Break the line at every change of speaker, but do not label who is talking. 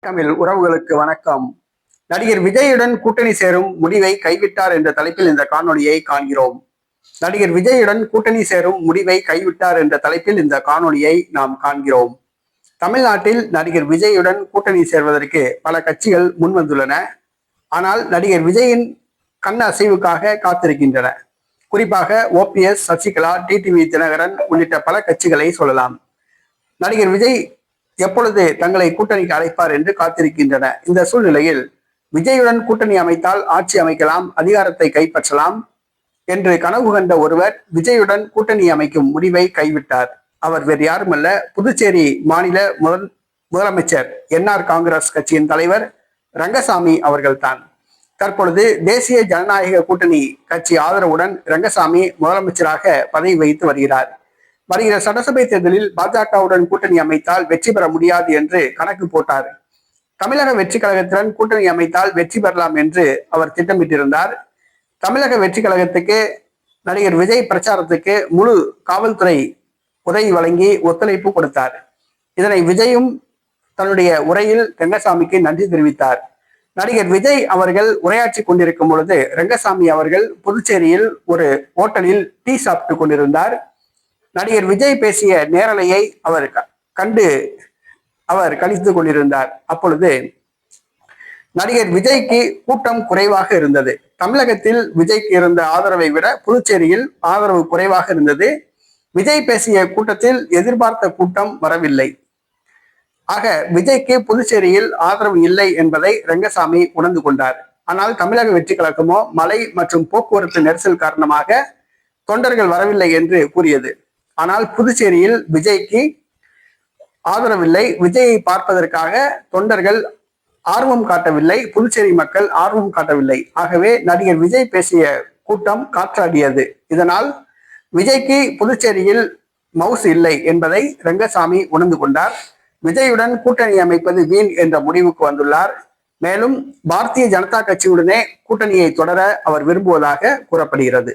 தமிழ் உறவுகளுக்கு வணக்கம். நடிகர் விஜயுடன் கூட்டணி சேரும் முடிவை கைவிட்டார் என்ற தலைப்பில் இந்த காணொலியை காண்கிறோம். நடிகர் விஜயுடன் கூட்டணி சேரும் முடிவை கைவிட்டார் என்ற தலைப்பில் இந்த காணொலியை நாம் காண்கிறோம். தமிழ்நாட்டில் நடிகர் விஜயுடன் கூட்டணி சேர்வதற்கு பல கட்சிகள் முன்வந்துள்ளன. ஆனால் நடிகர் விஜயின் கண் அசைவுக்காக காத்திருக்கின்றன. குறிப்பாக OPS, சசிகலா, டிடிவி தினகரன் உள்ளிட்ட பல கட்சிகளை சொல்லலாம். நடிகர் விஜய் எப்பொழுது தங்களை கூட்டணிக்கு அழைப்பார் என்று காத்திருக்கின்றன. இந்த சூழ்நிலையில் விஜயுடன் கூட்டணி அமைத்தால் ஆட்சி அமைக்கலாம், அதிகாரத்தை கைப்பற்றலாம் என்று கனவு கண்ட ஒருவர் விஜயுடன் கூட்டணி அமைக்கும் முடிவை கைவிட்டார். அவர் வேறு யாருமல்ல, புதுச்சேரி மாநில முதலமைச்சர் NR காங்கிரஸ் கட்சியின் தலைவர் ரங்கசாமி அவர்கள்தான். தற்பொழுது தேசிய ஜனநாயக கூட்டணி கட்சி ஆதரவுடன் ரங்கசாமி முதலமைச்சராக பதவி வகித்து வருகிறார். வருகிற சட்டசபை தேர்தலில் பாஜகவுடன் கூட்டணி அமைத்தால் வெற்றி பெற முடியாது என்று கணக்கு போட்டார். தமிழக வெற்றி கழகத்துடன் கூட்டணி அமைத்தால் வெற்றி பெறலாம் என்று அவர் திட்டமிட்டிருந்தார். தமிழக வெற்றி கழகத்துக்கு நடிகர் விஜய் பிரச்சாரத்துக்கு முழு காவல்துறை உதவி வழங்கி ஒத்துழைப்பு கொடுத்தார். இதனை விஜயும் தன்னுடைய உரையில் ரங்கசாமிக்கு நன்றி தெரிவித்தார். நடிகர் விஜய் அவர்கள் உரையாற்றி கொண்டிருக்கும் பொழுது ரங்கசாமி அவர்கள் புதுச்சேரியில் ஒரு ஹோட்டலில் டீ சாப்பிட்டு கொண்டிருந்தார். நடிகர் விஜய் பேசிய நேரலையை அவர் கண்டு அவர் கழித்து கொண்டிருந்தார். அப்பொழுது நடிகர் விஜய்க்கு கூட்டம் குறைவாக இருந்தது. தமிழகத்தில் விஜய்க்கு இருந்த ஆதரவை விட புதுச்சேரியில் ஆதரவு குறைவாக இருந்தது. விஜய் பேசிய கூட்டத்தில் எதிர்பார்த்த கூட்டம் வரவில்லை. ஆக விஜய்க்கு புதுச்சேரியில் ஆதரவு இல்லை என்பதை ரங்கசாமி உணர்ந்து கொண்டார். ஆனால் தமிழக வெற்றி கழகமோ மழை மற்றும் போக்குவரத்து நெரிசல் காரணமாக தொண்டர்கள் வரவில்லை என்று கூறியது. ஆனால் புதுச்சேரியில் விஜய்க்கு ஆதரவில்லை. விஜயை பார்ப்பதற்காக தொண்டர்கள் ஆர்வம் காட்டவில்லை, புதுச்சேரி மக்கள் ஆர்வம் காட்டவில்லை. ஆகவே நடிகர் விஜய் பேசிய கூட்டம் காற்றாடியது. இதனால் விஜய்க்கு புதுச்சேரியில் மவுசு இல்லை என்பதை ரங்கசாமி உணர்ந்து கொண்டார். விஜயுடன் கூட்டணி அமைப்பது வீண் என்ற முடிவுக்கு வந்துள்ளார். மேலும் பாரதிய ஜனதா கட்சியுடனே கூட்டணியை தொடர அவர் விரும்புவதாக கூறப்படுகிறது.